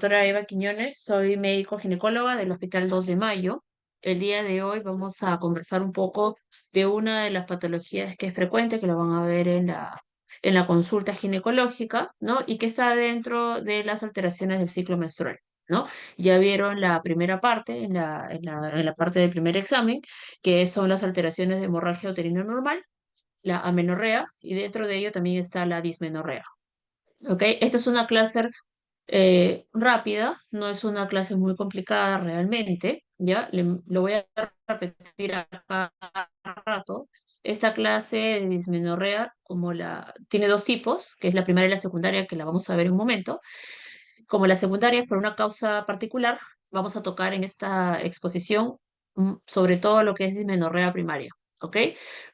Doctora Eva Quiñones, soy médico ginecóloga del Hospital 2 de Mayo. El día de hoy vamos a conversar un poco de una de las patologías que es frecuente, que lo van a ver en la consulta ginecológica, ¿no? Y que está dentro de las alteraciones del ciclo menstrual, ¿no? Ya vieron la primera parte, en la parte del primer examen, que son las alteraciones de hemorragia uterina normal, la amenorrea, y dentro de ello también está la dismenorrea. ¿Ok? Esta es una clase rápida, no es una clase muy complicada realmente, ¿ya? Lo voy a repetir a cada rato. Esta clase de dismenorrea, tiene dos tipos, que es la primaria y la secundaria, que la vamos a ver en un momento. Como la secundaria es por una causa particular, vamos a tocar en esta exposición sobre todo lo que es dismenorrea primaria, ¿ok?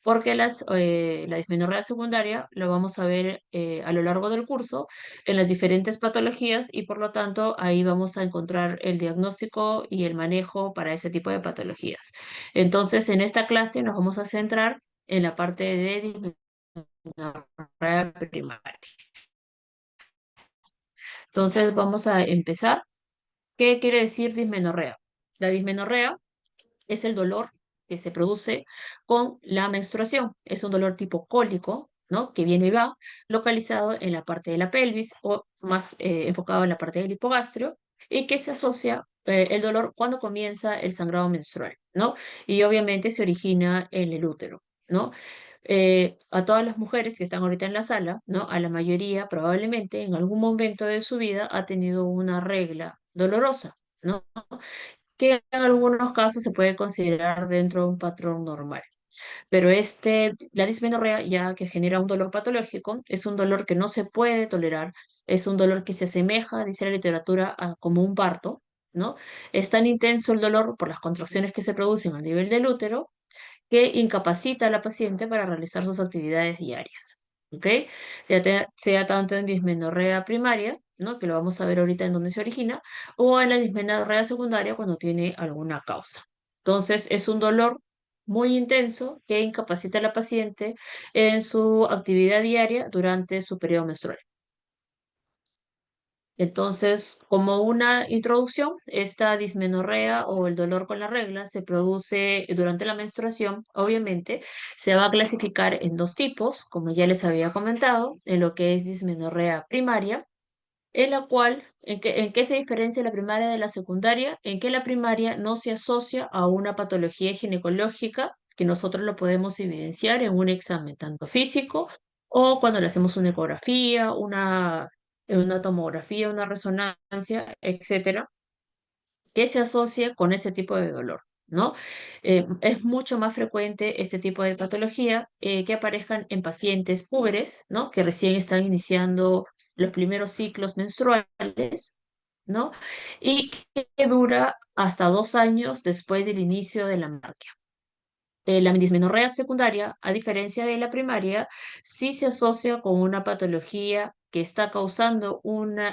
Porque la dismenorrea secundaria lo vamos a ver a lo largo del curso en las diferentes patologías y por lo tanto ahí vamos a encontrar el diagnóstico y el manejo para ese tipo de patologías. Entonces, en esta clase nos vamos a centrar en la parte de dismenorrea primaria. Entonces, vamos a empezar. ¿Qué quiere decir dismenorrea? La dismenorrea es el dolor que se produce con la menstruación. Es un dolor tipo cólico, ¿no? Que viene y va, localizado en la parte de la pelvis o más enfocado en la parte del hipogastrio y que se asocia el dolor cuando comienza el sangrado menstrual, ¿no? Y obviamente se origina en el útero, ¿no? A todas las mujeres que están ahorita en la sala, ¿no? A la mayoría probablemente en algún momento de su vida ha tenido una regla dolorosa, ¿no? Que en algunos casos se puede considerar dentro de un patrón normal. Pero la dismenorrea, ya que genera un dolor patológico, es un dolor que no se puede tolerar, es un dolor que se asemeja, dice la literatura, como un parto, ¿no? Es tan intenso el dolor por las contracciones que se producen a nivel del útero que incapacita a la paciente para realizar sus actividades diarias. ¿Ok? Sea tanto en dismenorrea primaria, ¿no? Que lo vamos a ver ahorita en dónde se origina, o en la dismenorrea secundaria cuando tiene alguna causa. Entonces, es un dolor muy intenso que incapacita a la paciente en su actividad diaria durante su periodo menstrual. Entonces, como una introducción, esta dismenorrea o el dolor con la regla se produce durante la menstruación. Obviamente, se va a clasificar en dos tipos, como ya les había comentado, en lo que es dismenorrea primaria, en la cual, ¿en qué se diferencia la primaria de la secundaria? En que la primaria no se asocia a una patología ginecológica que nosotros lo podemos evidenciar en un examen tanto físico o cuando le hacemos una ecografía, una tomografía, una resonancia, etcétera, que se asocie con ese tipo de dolor, ¿no? Es mucho más frecuente este tipo de patología que aparezcan en pacientes púberes, ¿no? Que recién están iniciando los primeros ciclos menstruales, ¿no? Y que dura hasta 2 años después del inicio de la menarquia. La dismenorrea secundaria, a diferencia de la primaria, sí se asocia con una patología que está causando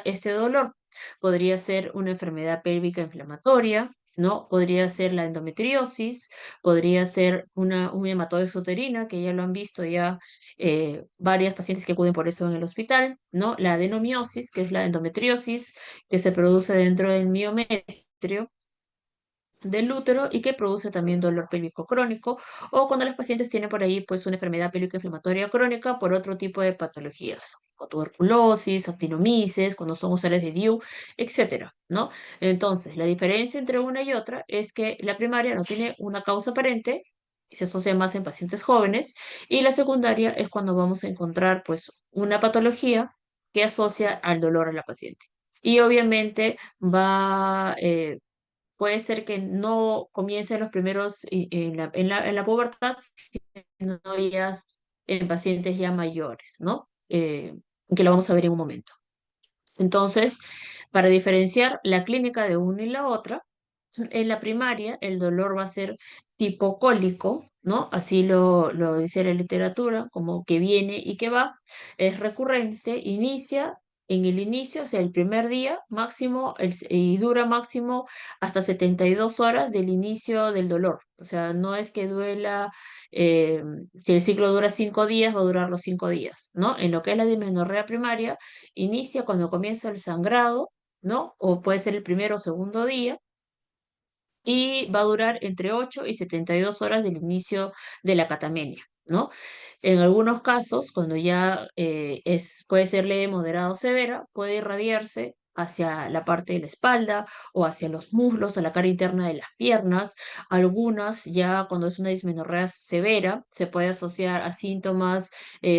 este dolor. Podría ser una enfermedad pélvica inflamatoria, ¿no? Podría ser la endometriosis, podría ser un hematoide uterina, que ya lo han visto ya varias pacientes que acuden por eso en el hospital, ¿no? La adenomiosis, que es la endometriosis que se produce dentro del miometrio del útero y que produce también dolor pélvico crónico o cuando los pacientes tienen por ahí pues una enfermedad pélvica inflamatoria crónica por otro tipo de patologías, o tuberculosis, actinomices, cuando son usuarios de DIU, etcétera, ¿no? Entonces, la diferencia entre una y otra es que la primaria no tiene una causa aparente y se asocia más en pacientes jóvenes y la secundaria es cuando vamos a encontrar pues una patología que asocia al dolor a la paciente. Y obviamente puede ser que no comience en los primeros, en la pubertad, sino ya en pacientes ya mayores, ¿no? Que lo vamos a ver en un momento. Entonces, para diferenciar la clínica de una y la otra, en la primaria el dolor va a ser tipo cólico, ¿no? Así lo dice la literatura, como que viene y que va, es recurrente, inicia en el inicio, o sea, el primer día máximo, y dura máximo hasta 72 horas del inicio del dolor. O sea, no es que duela, eh, si el ciclo dura 5 días, va a durar los 5 días, ¿no? En lo que es la dismenorrea primaria, inicia cuando comienza el sangrado, ¿no? O puede ser el primero o segundo día y va a durar entre 8 y 72 horas del inicio de la catamenia, ¿no? En algunos casos, cuando ya puede ser leve, moderada o severa, puede irradiarse hacia la parte de la espalda o hacia los muslos, a la cara interna de las piernas. Algunas, ya cuando es una dismenorrea severa, se puede asociar a síntomas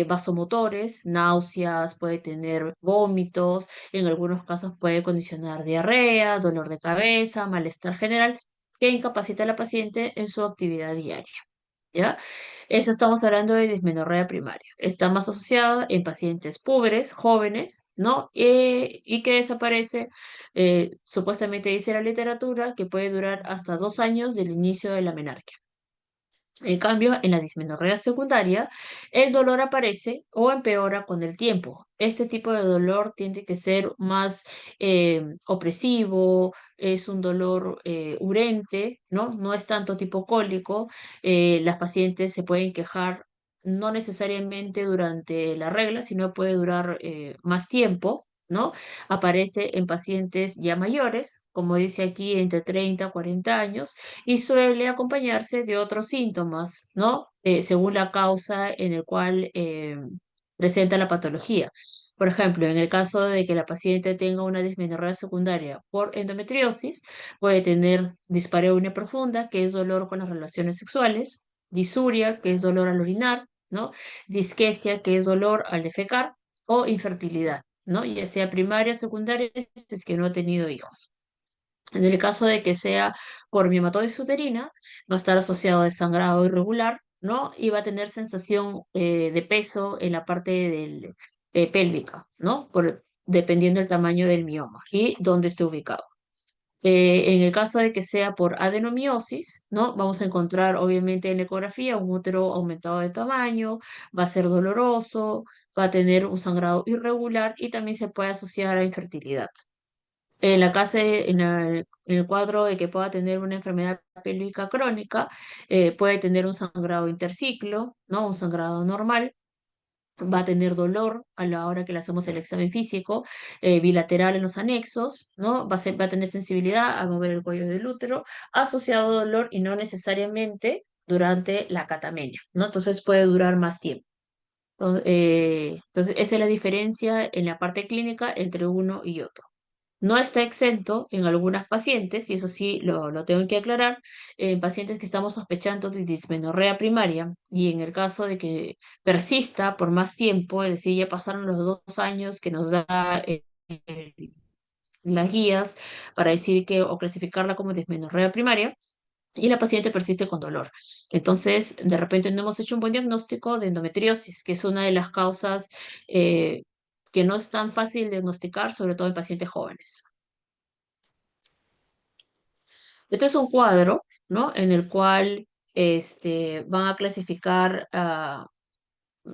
vasomotores, náuseas, puede tener vómitos, en algunos casos puede condicionar diarrea, dolor de cabeza, malestar general que incapacita a la paciente en su actividad diaria. ¿Ya? Eso estamos hablando de dismenorrea primaria. Está más asociada en pacientes pobres, jóvenes, ¿no? Y que desaparece, supuestamente dice la literatura, que puede durar hasta 2 años del inicio de la menarquia. En cambio, en la dismenorrea secundaria, el dolor aparece o empeora con el tiempo. Este tipo de dolor tiende que ser más opresivo, es un dolor urente, ¿no? No es tanto tipo cólico. Las pacientes se pueden quejar no necesariamente durante la regla, sino puede durar más tiempo, ¿no? Aparece en pacientes ya mayores, como dice aquí, entre 30 a 40 años y suele acompañarse de otros síntomas, ¿no? Según la causa en el cual presenta la patología. Por ejemplo, en el caso de que la paciente tenga una dismenorrea secundaria por endometriosis, puede tener dispareunia profunda, que es dolor con las relaciones sexuales, disuria, que es dolor al orinar, ¿no? Disquesia, que es dolor al defecar, o infertilidad, ¿no? Ya sea primaria o secundaria, si es que no ha tenido hijos. En el caso de que sea por miomatosis uterina, va a estar asociado a sangrado irregular, ¿no? Y va a tener sensación de peso en la parte pélvica, ¿no? Dependiendo del tamaño del mioma y dónde esté ubicado. En el caso de que sea por adenomiosis, ¿no? Vamos a encontrar obviamente en la ecografía un útero aumentado de tamaño, va a ser doloroso, va a tener un sangrado irregular y también se puede asociar a infertilidad. En la casa, en el cuadro de que pueda tener una enfermedad pélvica crónica, puede tener un sangrado interciclo, ¿no? Un sangrado normal. Va a tener dolor a la hora que le hacemos el examen físico, bilateral en los anexos, ¿no? Va a tener sensibilidad al mover el cuello del útero, asociado a dolor y no necesariamente durante la catamenia, ¿no? Entonces puede durar más tiempo. Entonces, esa es la diferencia en la parte clínica entre uno y otro. No está exento en algunas pacientes, y eso sí lo tengo que aclarar, en pacientes que estamos sospechando de dismenorrea primaria y en el caso de que persista por más tiempo, es decir, ya pasaron los 2 años que nos da eh, las guías para decir que o clasificarla como dismenorrea primaria, y la paciente persiste con dolor. Entonces, de repente no hemos hecho un buen diagnóstico de endometriosis, que es una de las causas que no es tan fácil diagnosticar, sobre todo en pacientes jóvenes. Este es un cuadro, ¿no? En el cual van a clasificar,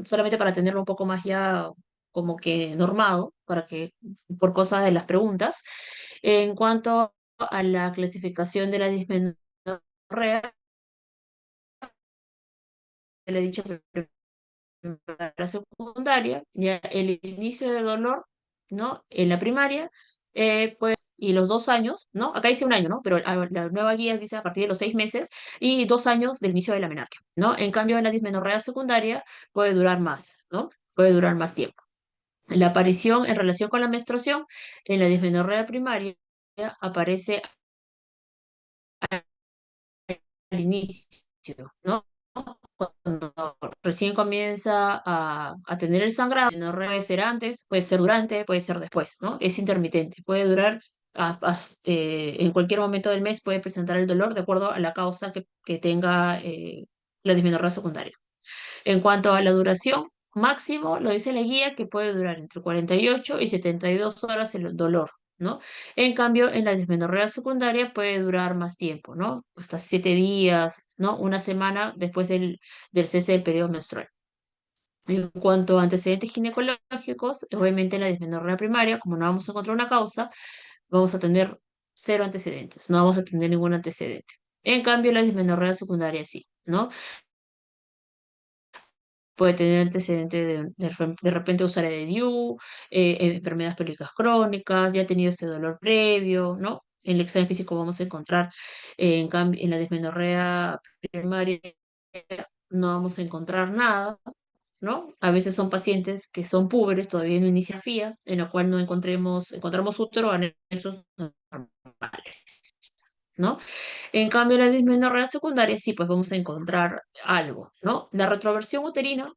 solamente para tenerlo un poco más ya como que normado, para que, por cosas de las preguntas, en cuanto a la clasificación de la dismenorrea, le he dicho que la secundaria, ya el inicio de dolor, ¿no? En la primaria, pues, y los 2 años, ¿no? Acá dice un año, ¿no? Pero la nueva guía dice a partir de los 6 meses y 2 años del inicio de la menarquia, ¿no? En cambio, en la dismenorrea secundaria puede durar más, ¿no? Puede durar más tiempo. La aparición en relación con la menstruación en la dismenorrea primaria aparece al inicio, ¿no? Cuando recién comienza a tener el sangrado, no puede ser antes, puede ser durante, puede ser después, ¿no? Es intermitente, puede durar en cualquier momento del mes, puede presentar el dolor de acuerdo a la causa que tenga la dismenorrea secundaria. En cuanto a la duración, máximo, lo dice la guía, que puede durar entre 48 y 72 horas el dolor, ¿no? En cambio, en la dismenorrea secundaria puede durar más tiempo, ¿no? Hasta 7 días, ¿no? Una semana después del cese del periodo menstrual. En cuanto a antecedentes ginecológicos, obviamente en la dismenorrea primaria, como no vamos a encontrar una causa, vamos a tener cero antecedentes, no vamos a tener ningún antecedente. En cambio, la dismenorrea secundaria sí, ¿no? puede tener antecedentes de repente usuaria de DIU, enfermedades pélvicas crónicas, ya ha tenido este dolor previo, ¿no? En el examen físico vamos a encontrar, en cambio, en la dismenorrea primaria no vamos a encontrar nada, ¿no? A veces son pacientes que son púberes, todavía no inicia FIA, en la cual no encontramos útero anexos normales, ¿no? En cambio, en la dismenorrea secundaria sí, pues vamos a encontrar algo, ¿no? La retroversión uterina,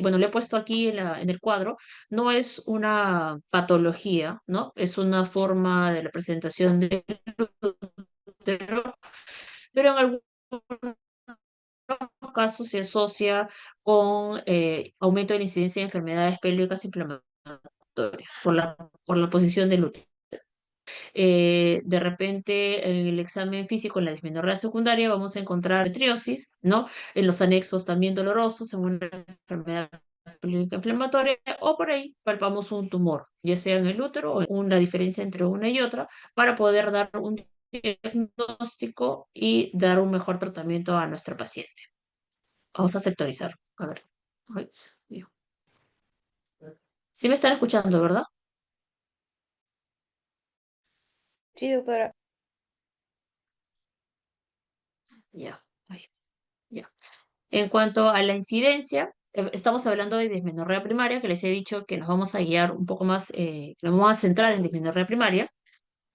bueno, le he puesto aquí en el cuadro, no es una patología, ¿no? Es una forma de la presentación del útero, pero en algunos casos se asocia con aumento de la incidencia de enfermedades pélvicas inflamatorias por la posición del útero. De repente, en el examen físico, en la dismenorrea secundaria, vamos a encontrar endometriosis, ¿no? En los anexos también dolorosos, en una enfermedad pélvica inflamatoria, o por ahí palpamos un tumor, ya sea en el útero o una diferencia entre una y otra, para poder dar un diagnóstico y dar un mejor tratamiento a nuestra paciente. Vamos a sectorizar. A ver. Ay, Dios. Sí me están escuchando, ¿verdad? Sí, doctora. Ya. Ay, ya. En cuanto a la incidencia, estamos hablando de dismenorrea primaria, que les he dicho que nos vamos a guiar un poco más, nos vamos a centrar en dismenorrea primaria.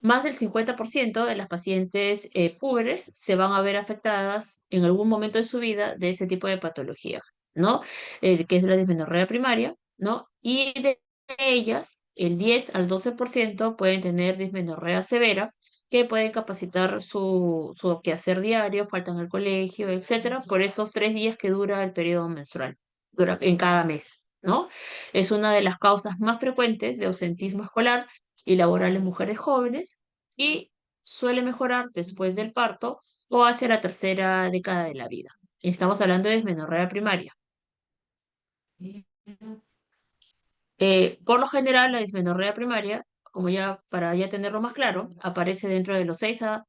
Más del 50% de las pacientes púberes se van a ver afectadas en algún momento de su vida de ese tipo de patología, ¿no? Que es la dismenorrea primaria, ¿no? Y de ellas, el 10 al 12% pueden tener dismenorrea severa, que puede capacitar su quehacer diario, faltan al colegio, etcétera, por esos 3 días que dura el periodo menstrual, dura en cada mes, ¿no? Es una de las causas más frecuentes de ausentismo escolar y laboral en mujeres jóvenes y suele mejorar después del parto o hacia la tercera década de la vida. Estamos hablando de dismenorrea primaria. Por lo general, la dismenorrea primaria, como ya para ya tenerlo más claro, aparece dentro de los 6 a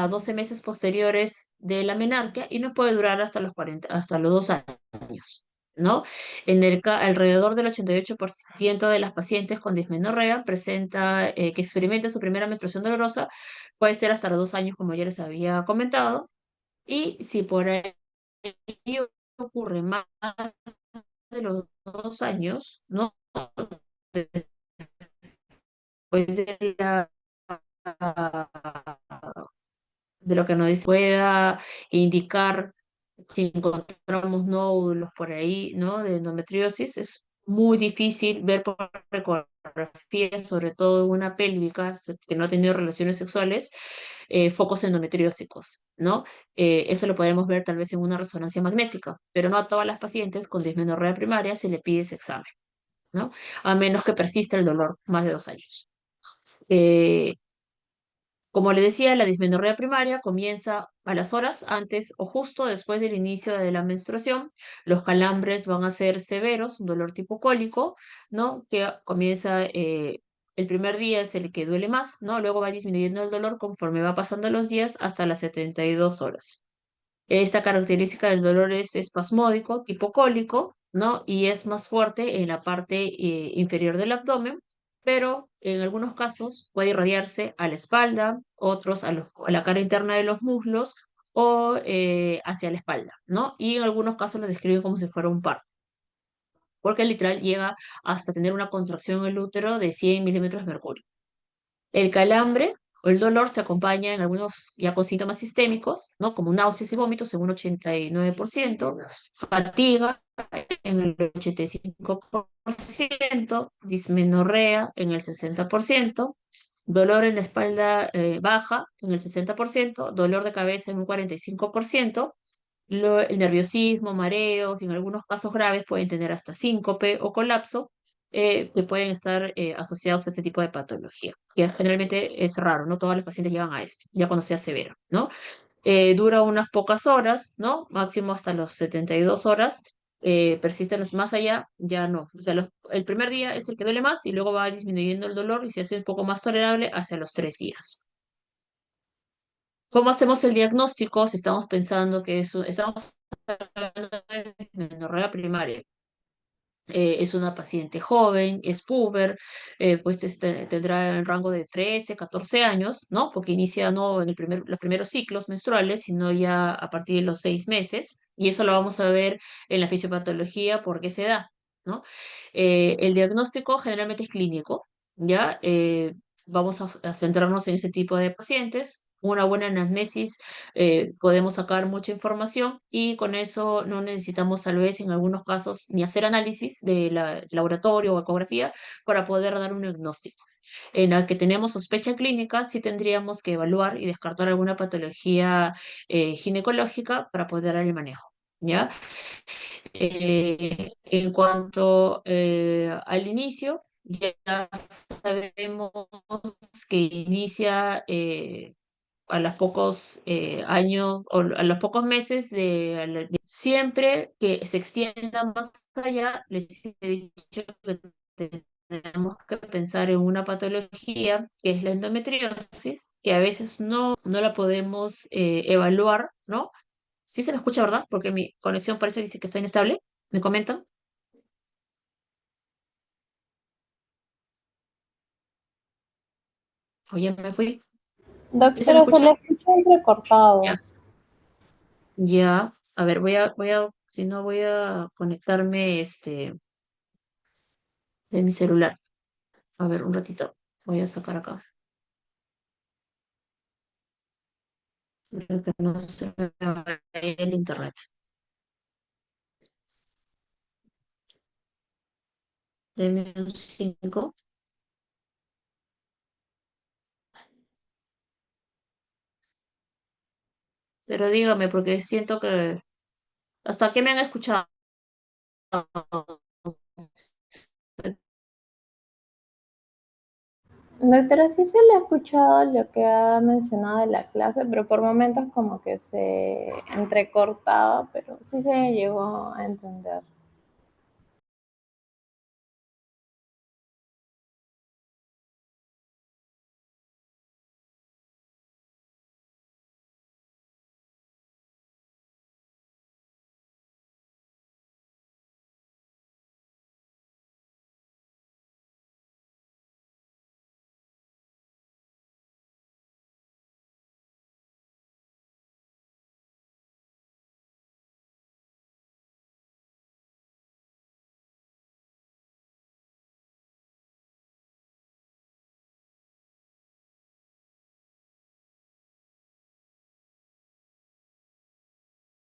12 meses posteriores de la menarquia y nos puede durar hasta los 40, hasta los 2 años, ¿no? Alrededor del 88% de las pacientes con dismenorrea presenta, que experimenta su primera menstruación dolorosa, puede ser hasta los 2 años, como ya les había comentado, y si por ahí ocurre más de los 2 años, ¿no? Pues de lo que nos pueda indicar si encontramos nódulos por ahí, ¿no? De endometriosis, es muy difícil ver por ecografía, sobre todo en una pélvica que no ha tenido relaciones sexuales, focos endometriósicos, ¿no? Eso lo podemos ver tal vez en una resonancia magnética, pero no a todas las pacientes con dismenorrea primaria se le pide ese examen, ¿no? A menos que persista el dolor más de 2 años. Eh, Como le decía, la dismenorrea primaria comienza a las horas antes o justo después del inicio de la menstruación. Los calambres van a ser severos, un dolor tipo cólico, ¿no? Que comienza, el primer día es el que duele más, ¿no? Luego va disminuyendo el dolor conforme va pasando los días hasta las 72 horas. Esta característica del dolor es espasmódico, tipo cólico, ¿no? Y es más fuerte en la parte inferior del abdomen, pero en algunos casos puede irradiarse a la espalda, otros a la cara interna de los muslos o hacia la espalda, ¿no? Y en algunos casos lo describen como si fuera un parto, porque literal llega hasta tener una contracción en el útero de 100 milímetros de mercurio. El calambre o el dolor se acompaña en algunos ya con síntomas sistémicos, ¿no? Como náuseas y vómitos en un 89%, fatiga en el 85%, dismenorrea en el 60%, dolor en la espalda baja en el 60%, dolor de cabeza en un 45%, el nerviosismo, mareos y en algunos casos graves pueden tener hasta síncope o colapso, que pueden estar asociados a este tipo de patología. Que generalmente es raro, no todas las pacientes llegan a esto, ya cuando sea severo, ¿no? Dura unas pocas horas, ¿no? Máximo hasta los 72 horas. Persisten más allá, ya no. O sea, el primer día es el que duele más y luego va disminuyendo el dolor y se hace un poco más tolerable hacia los 3 días. ¿Cómo hacemos el diagnóstico si estamos pensando que estamos hablando de dismenorrea primaria? Es una paciente joven, es puber, pues tendrá el rango de 13, 14 años, ¿no? Porque inicia no en los primeros ciclos menstruales, sino ya a partir de los 6 meses, y eso lo vamos a ver en la fisiopatología por qué se da, ¿no? El diagnóstico generalmente es clínico, ¿ya? Vamos a centrarnos en ese tipo de pacientes. Una buena anamnesis, podemos sacar mucha información y con eso no necesitamos tal vez en algunos casos ni hacer análisis de laboratorio o ecografía para poder dar un diagnóstico. En la que tenemos sospecha clínica, sí tendríamos que evaluar y descartar alguna patología ginecológica para poder dar el manejo. ¿Ya? En cuanto al inicio, ya sabemos que inicia a los pocos años o a los pocos meses siempre que se extienda más allá, les he dicho que tenemos que pensar en una patología que es la endometriosis, que a veces no la podemos evaluar, ¿no? Sí se me escucha, ¿verdad? Porque mi conexión parece dice que está inestable. ¿Me comentan? O ya me fui. ¿Sí se me Doctora, se le escucha? escucha Ya. entrecortado. Ya. A ver, si no voy a conectarme de mi celular. A ver, un ratito. Voy a sacar acá. Para que no se me vaya el internet. Deme un 5. Pero dígame, porque siento que hasta que me han escuchado. Doctora, sí se le ha escuchado lo que ha mencionado de la clase, pero por momentos como que se entrecortaba, pero sí se llegó a entender.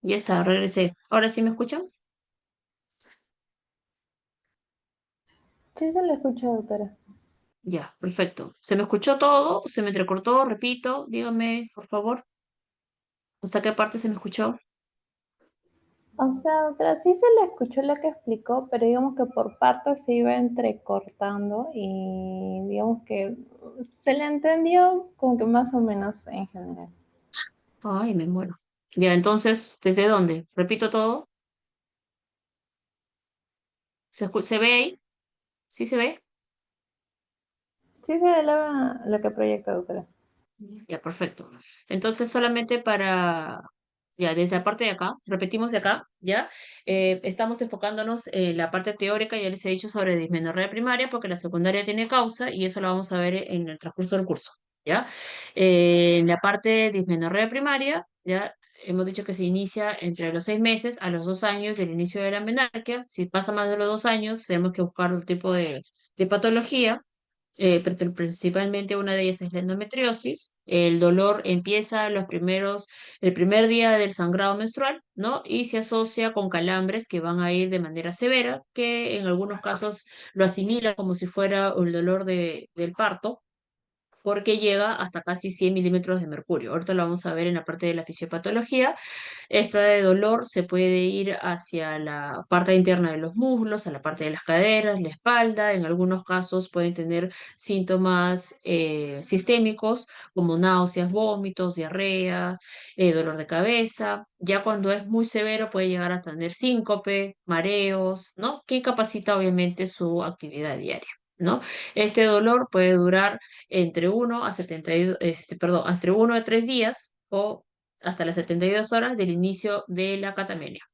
Ya está, regresé. ¿Ahora sí me escuchan? Sí se le escucha, doctora. Ya, perfecto. ¿Se me escuchó todo? ¿Se me entrecortó? Repito, dígame, por favor. ¿Hasta qué parte se me escuchó? O sea, doctora, sí se le escuchó lo que explicó, pero digamos que por partes se iba entrecortando y digamos que se le entendió como que más o menos en general. Ay, me muero. Ya, entonces, ¿desde dónde? Repito todo. ¿Se ve ahí? ¿Sí se ve? Sí se ve lo que proyecta, doctora. Ya, perfecto. Entonces, solamente ya, desde la parte de acá, repetimos de acá, ¿ya? Estamos enfocándonos en la parte teórica, ya les he dicho sobre dismenorrea primaria, porque la secundaria tiene causa y eso lo vamos a ver en el transcurso del curso, ¿ya? En la parte de dismenorrea primaria, ya hemos dicho que se inicia entre los 6 meses a los 2 años del inicio de la menarquia. Si pasa más de los 2 años, tenemos que buscar un tipo de patología, pero principalmente una de ellas es la endometriosis. El dolor empieza el primer día del sangrado menstrual, ¿no? Y se asocia con calambres que van a ir de manera severa, que en algunos casos lo asimilan como si fuera el dolor del parto, porque llega hasta casi 100 milímetros de mercurio. Ahorita lo vamos a ver en la parte de la fisiopatología. Este dolor se puede ir hacia la parte interna de los muslos, a la parte de las caderas, la espalda. En algunos casos pueden tener síntomas sistémicos como náuseas, vómitos, diarrea, dolor de cabeza. Ya cuando es muy severo puede llegar a tener síncope, mareos, ¿no? Que incapacita obviamente su actividad diaria, ¿no? Este dolor puede durar entre 1 a 72, perdón, entre 1 a 3 días o hasta las 72 horas del inicio de la catamenia.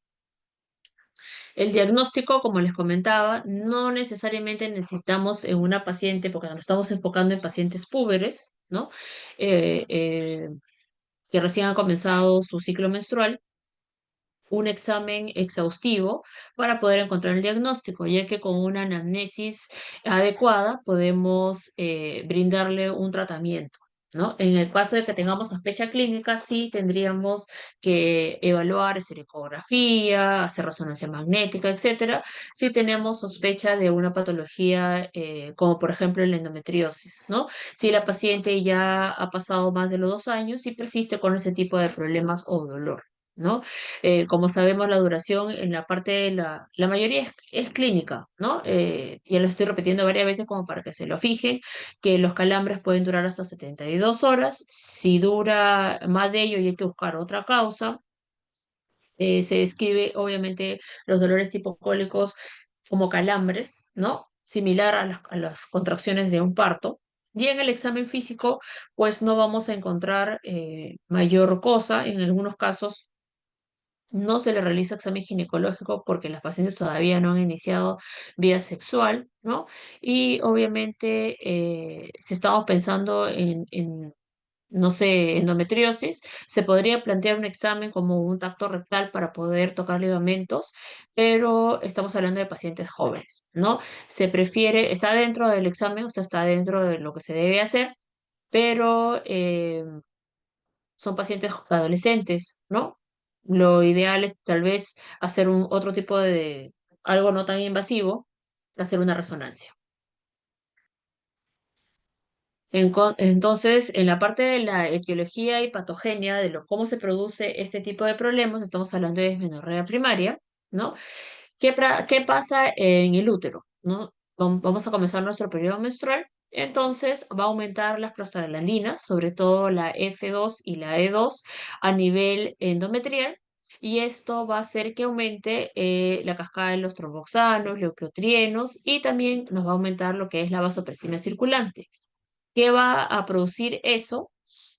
El diagnóstico, como les comentaba, no necesariamente necesitamos en una paciente, porque nos estamos enfocando en pacientes púberes, ¿no? Eh, eh, que recién han comenzado su ciclo menstrual, un examen exhaustivo para poder encontrar el diagnóstico, ya que con una anamnesis adecuada podemos brindarle un tratamiento, ¿no? En el caso de que tengamos sospecha clínica, sí tendríamos que evaluar, hacer ecografía, hacer resonancia magnética, etcétera, si tenemos sospecha de una patología como por ejemplo la endometriosis, ¿no? Si la paciente ya ha pasado más de los 2 años y persiste con ese tipo de problemas o dolor. ¿No? Como sabemos, la duración en la parte de la mayoría es clínica, ¿no? Ya lo estoy repitiendo varias veces como para que se lo fijen, que los calambres pueden durar hasta 72 horas. Si dura más de ello y hay que buscar otra causa, se describe obviamente los dolores tipo cólicos como calambres, ¿no? Similar a las contracciones de un parto. Y en el examen físico, pues no vamos a encontrar mayor cosa. En algunos casos no se le realiza examen ginecológico porque las pacientes todavía no han iniciado vida sexual, ¿no? Y obviamente, si estamos pensando no sé, endometriosis, se podría plantear un examen como un tacto rectal para poder tocar ligamentos, pero estamos hablando de pacientes jóvenes, ¿no? Se prefiere, está dentro del examen, o sea, está dentro de lo que se debe hacer, pero son pacientes adolescentes, ¿no? Lo ideal es tal vez hacer otro tipo de, algo no tan invasivo, hacer una resonancia. Entonces, en la parte de la etiología y patogenia de cómo se produce este tipo de problemas, estamos hablando de dismenorrea primaria, ¿no? ¿Qué pasa en el útero? ¿No? Vamos a comenzar nuestro periodo menstrual. Entonces va a aumentar las prostaglandinas, sobre todo la F2 y la E2 a nivel endometrial. Y esto va a hacer que aumente la cascada de los tromboxanos, leucotrienos y también nos va a aumentar lo que es la vasopresina circulante. ¿Qué va a producir eso?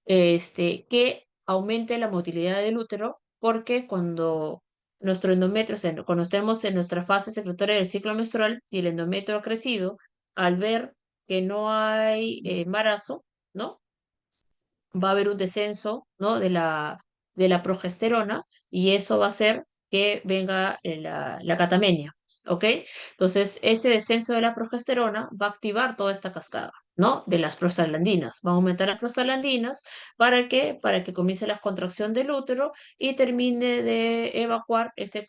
Que aumente la motilidad del útero, porque cuando nuestro endometrio, o sea, cuando estemos en nuestra fase secretoria del ciclo menstrual y el endometrio ha crecido, al ver que no hay embarazo, ¿no? Va a haber un descenso, ¿no? de la progesterona y eso va a hacer que venga la catamenia, ¿ok? Entonces, ese descenso de la progesterona va a activar toda esta cascada, ¿no? De las prostaglandinas. Va a aumentar las prostaglandinas para que comience la contracción del útero y termine de evacuar ese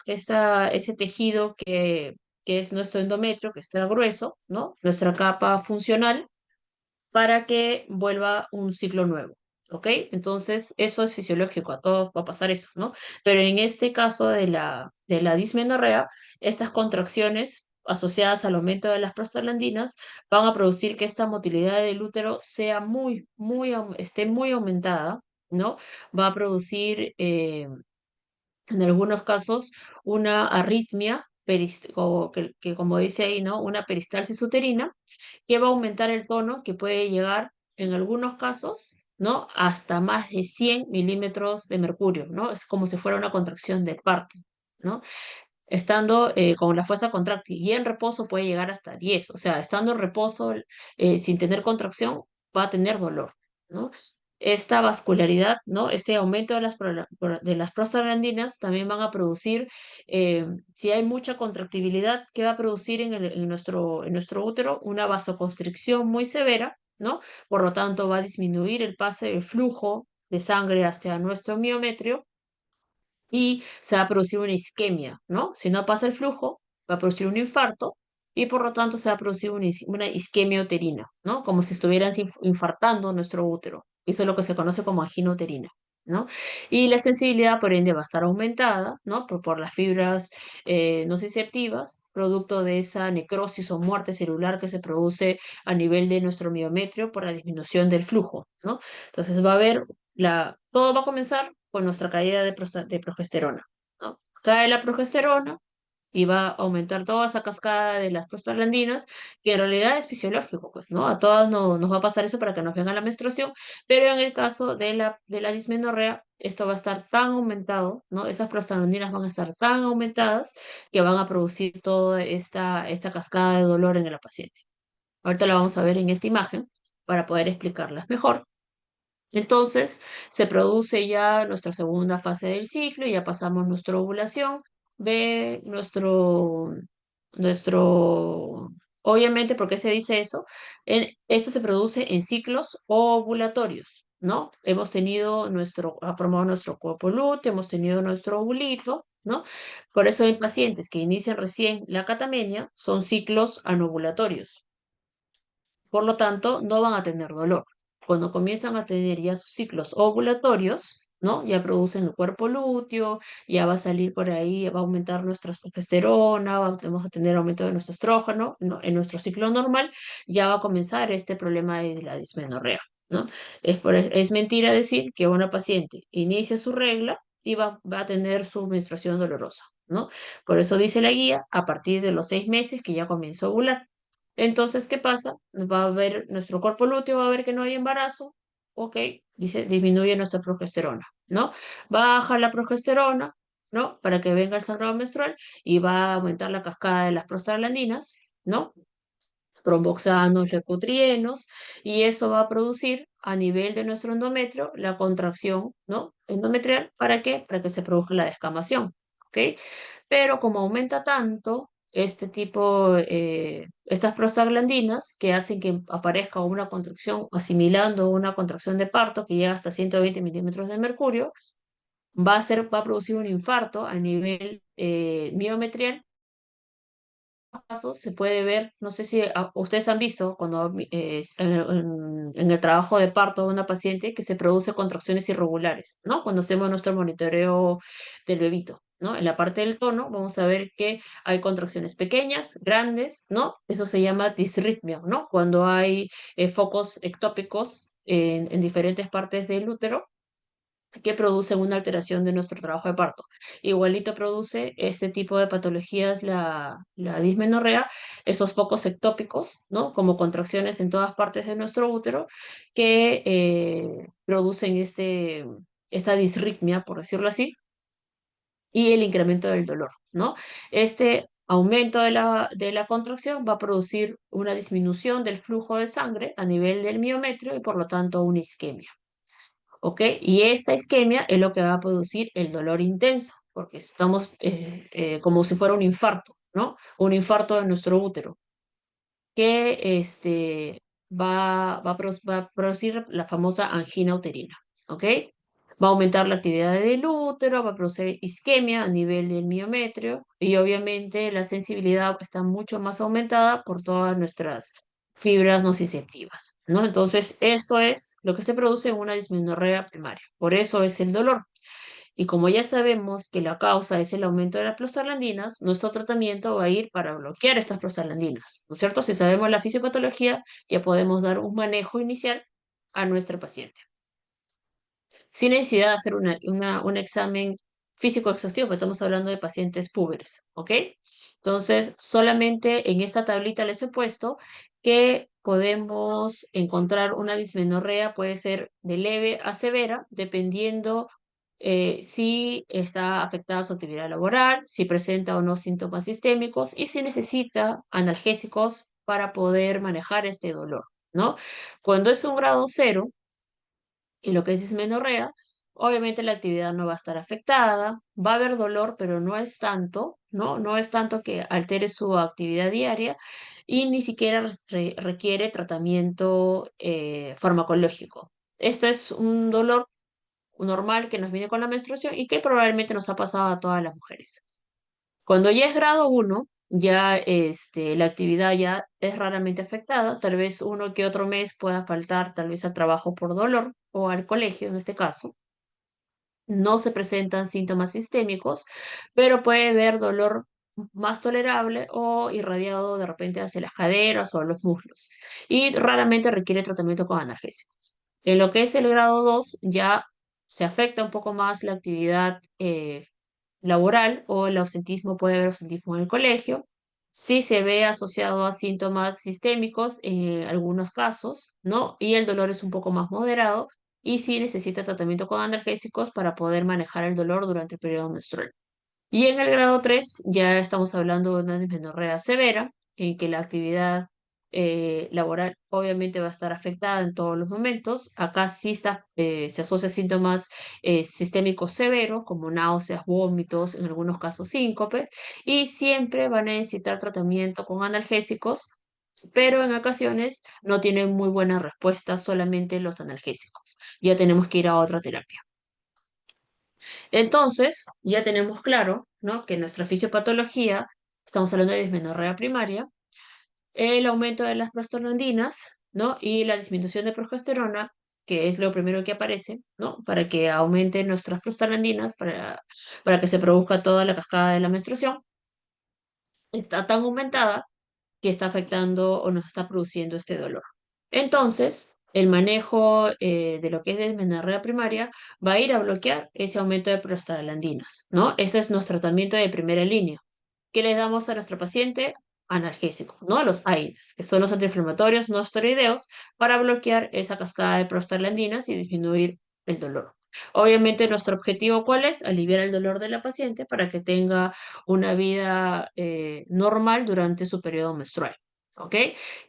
tejido que es nuestro endometrio, que está grueso, ¿no? Nuestra capa funcional para que vuelva un ciclo nuevo. ¿Ok? Entonces, eso es fisiológico, a todos va a pasar eso, ¿no? Pero en este caso de la dismenorrea, estas contracciones asociadas al aumento de las prostaglandinas van a producir que esta motilidad del útero sea esté muy aumentada, ¿no? Va a producir, en algunos casos, una arritmia, que como dice ahí, ¿no? Una peristalsis uterina que va a aumentar el tono, que puede llegar en algunos casos, ¿no? Hasta más de 100 milímetros de mercurio, ¿no? Es como si fuera una contracción de parto, ¿no? Estando con la fuerza contráctil y en reposo puede llegar hasta 10, o sea, estando en reposo sin tener contracción va a tener dolor, ¿no? Esta vascularidad, ¿no? Este aumento de las prostaglandinas también van a producir, si hay mucha contractibilidad, ¿qué va a producir en nuestro útero? Una vasoconstricción muy severa, ¿no? Por lo tanto, va a disminuir el pase del flujo de sangre hacia nuestro miometrio y se va a producir una isquemia, ¿no? Si no pasa el flujo, va a producir un infarto y por lo tanto se va a producir una isquemia uterina, ¿no? Como si estuvieran infartando nuestro útero. Eso es lo que se conoce como angina uterina, ¿no? Y la sensibilidad, por ende, va a estar aumentada, ¿no? Por las fibras nociceptivas, producto de esa necrosis o muerte celular que se produce a nivel de nuestro miometrio por la disminución del flujo, ¿no? Entonces va a haber todo va a comenzar con nuestra caída de progesterona, ¿no? Cae la progesterona y va a aumentar toda esa cascada de las prostaglandinas, que en realidad es fisiológico, pues, ¿no? A todas nos va a pasar eso para que nos venga la menstruación, pero en el caso de la dismenorrea, esto va a estar tan aumentado, ¿no? Esas prostaglandinas van a estar tan aumentadas que van a producir toda esta cascada de dolor en la paciente. Ahorita la vamos a ver en esta imagen para poder explicarlas mejor. Entonces, se produce ya nuestra segunda fase del ciclo, ya pasamos nuestra ovulación, ve nuestro, obviamente, ¿por qué se dice eso? Esto se produce en ciclos ovulatorios, ¿no? Ha formado nuestro cuerpo lúteo, hemos tenido nuestro ovulito, ¿no? Por eso en pacientes que inician recién la catamenia, son ciclos anovulatorios. Por lo tanto, no van a tener dolor. Cuando comienzan a tener ya sus ciclos ovulatorios, ¿no? Ya producen el cuerpo lúteo, ya va a salir por ahí, va a aumentar nuestra progesterona, vamos a tener aumento de nuestro estrógeno, ¿no? En nuestro ciclo normal ya va a comenzar este problema de la dismenorrea, ¿no? Es mentira decir que una paciente inicia su regla y va a tener su menstruación dolorosa, ¿no? Por eso dice la guía, a partir de los 6 meses que ya comienza a ovular. Entonces, ¿qué pasa? Va a ver nuestro cuerpo lúteo, va a ver que no hay embarazo, ok, dice, disminuye nuestra progesterona, ¿no? Baja la progesterona, ¿no? Para que venga el sangrado menstrual y va a aumentar la cascada de las prostaglandinas, ¿no? Tromboxanos, leucotrienos, y eso va a producir a nivel de nuestro endometrio la contracción, ¿no? Endometrial, ¿para qué? Para que se produzca la descamación, ¿ok? Pero como aumenta tanto estas prostaglandinas que hacen que aparezca una contracción, asimilando una contracción de parto que llega hasta 120 milímetros de mercurio, va a producir un infarto a nivel miometrial. Casos se puede ver, no sé si ustedes han visto cuando en el trabajo de parto de una paciente que se produce contracciones irregulares, ¿no? Cuando hacemos nuestro monitoreo del bebito, ¿no? En la parte del tono vamos a ver que hay contracciones pequeñas, grandes, ¿no? Eso se llama disritmia, ¿no? Cuando hay focos ectópicos en diferentes partes del útero que producen una alteración de nuestro trabajo de parto. Igualito produce este tipo de patologías, la dismenorrea, esos focos ectópicos, ¿no? Como contracciones en todas partes de nuestro útero que producen esta disritmia, por decirlo así, y el incremento del dolor, ¿no? Este aumento de la contracción va a producir una disminución del flujo de sangre a nivel del miometrio y por lo tanto una isquemia. ¿Ok? Y esta isquemia es lo que va a producir el dolor intenso, porque estamos como si fuera un infarto, ¿no? Un infarto de nuestro útero, que va a producir la famosa angina uterina, ¿ok? Va a aumentar la actividad del útero, va a producir isquemia a nivel del miometrio y obviamente la sensibilidad está mucho más aumentada por todas nuestras fibras nociceptivas, ¿no? Entonces, esto es lo que se produce en una dismenorrea primaria. Por eso es el dolor. Y como ya sabemos que la causa es el aumento de las prostaglandinas, nuestro tratamiento va a ir para bloquear estas prostaglandinas, ¿no es cierto? Si sabemos la fisiopatología, ya podemos dar un manejo inicial a nuestra paciente sin necesidad de hacer un examen físico exhaustivo, porque estamos hablando de pacientes púberes, ¿ok? Entonces, solamente en esta tablita les he puesto que podemos encontrar una dismenorrea, puede ser de leve a severa, dependiendo si está afectada su actividad laboral, si presenta o no síntomas sistémicos y si necesita analgésicos para poder manejar este dolor, ¿no? Cuando es un grado cero, y lo que es dismenorrea, obviamente la actividad no va a estar afectada, va a haber dolor, pero no es tanto, ¿no? No es tanto que altere su actividad diaria y ni siquiera requiere tratamiento farmacológico. Esto es un dolor normal que nos viene con la menstruación y que probablemente nos ha pasado a todas las mujeres. Cuando ya es grado uno, ya la actividad ya es raramente afectada, tal vez uno que otro mes pueda faltar tal vez al trabajo por dolor o al colegio en este caso. No se presentan síntomas sistémicos, pero puede haber dolor más tolerable o irradiado de repente hacia las caderas o a los muslos. Y raramente requiere tratamiento con analgésicos. En lo que es el grado 2 ya se afecta un poco más la actividad laboral o el ausentismo, puede haber ausentismo en el colegio. Sí se ve asociado a síntomas sistémicos en algunos casos, ¿no? Y el dolor es un poco más moderado y sí necesita tratamiento con analgésicos para poder manejar el dolor durante el periodo menstrual. Y en el grado 3 ya estamos hablando de una dismenorrea severa, en que la actividad laboral obviamente va a estar afectada en todos los momentos. Acá sí se asocia a síntomas sistémicos severos, como náuseas, vómitos, en algunos casos síncope, y siempre van a necesitar tratamiento con analgésicos, pero en ocasiones no tienen muy buena respuesta solamente los analgésicos. Ya tenemos que ir a otra terapia. Entonces, ya tenemos claro, ¿no? Que nuestra fisiopatología, estamos hablando de dismenorrea primaria, el aumento de las prostaglandinas, ¿no? Y la disminución de progesterona, que es lo primero que aparece, ¿no? Para que aumenten nuestras prostaglandinas, para que se produzca toda la cascada de la menstruación, está tan aumentada que está afectando o nos está produciendo este dolor. Entonces, el manejo de lo que es dismenorrea primaria va a ir a bloquear ese aumento de prostaglandinas, ¿no? Ese es nuestro tratamiento de primera línea. ¿Qué le damos a nuestro paciente? Analgésico, ¿no? Los AINES, que son los antiinflamatorios no esteroideos, para bloquear esa cascada de prostaglandinas y disminuir el dolor. Obviamente, nuestro objetivo, ¿cuál es? Aliviar el dolor de la paciente para que tenga una vida normal durante su periodo menstrual. ¿Ok?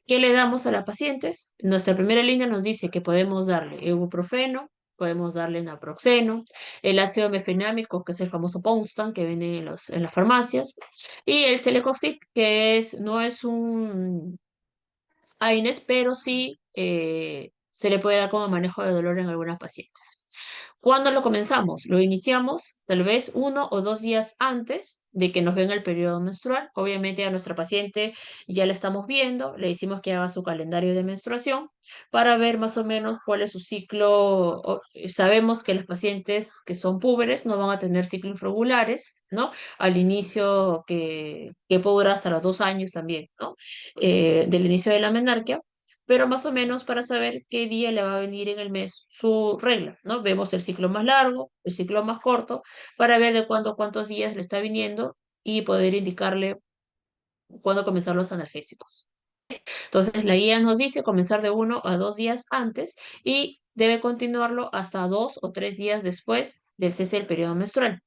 ¿Qué le damos a las pacientes? Nuestra primera línea nos dice que podemos darle ibuprofeno, podemos darle naproxeno, el ácido mefenámico, que es el famoso Ponstan que vende en las farmacias, y el Celecoxib, que no es un AINES, pero sí se le puede dar como manejo de dolor en algunas pacientes. ¿Cuándo lo comenzamos? Lo iniciamos tal vez 1 o 2 días antes de que nos venga el periodo menstrual. Obviamente a nuestra paciente ya la estamos viendo, le decimos que haga su calendario de menstruación para ver más o menos cuál es su ciclo. Sabemos que las pacientes que son púberes no van a tener ciclos regulares, ¿no? Al inicio, que puede durar hasta los 2 años también, ¿no? Del inicio de la menarquia, pero más o menos para saber qué día le va a venir en el mes su regla, ¿no? Vemos el ciclo más largo, el ciclo más corto, para ver de cuándo, cuántos días le está viniendo y poder indicarle cuándo comenzar los analgésicos. Entonces, la guía nos dice comenzar de 1 a 2 días antes y debe continuarlo hasta 2 o 3 días después del cese del periodo menstrual.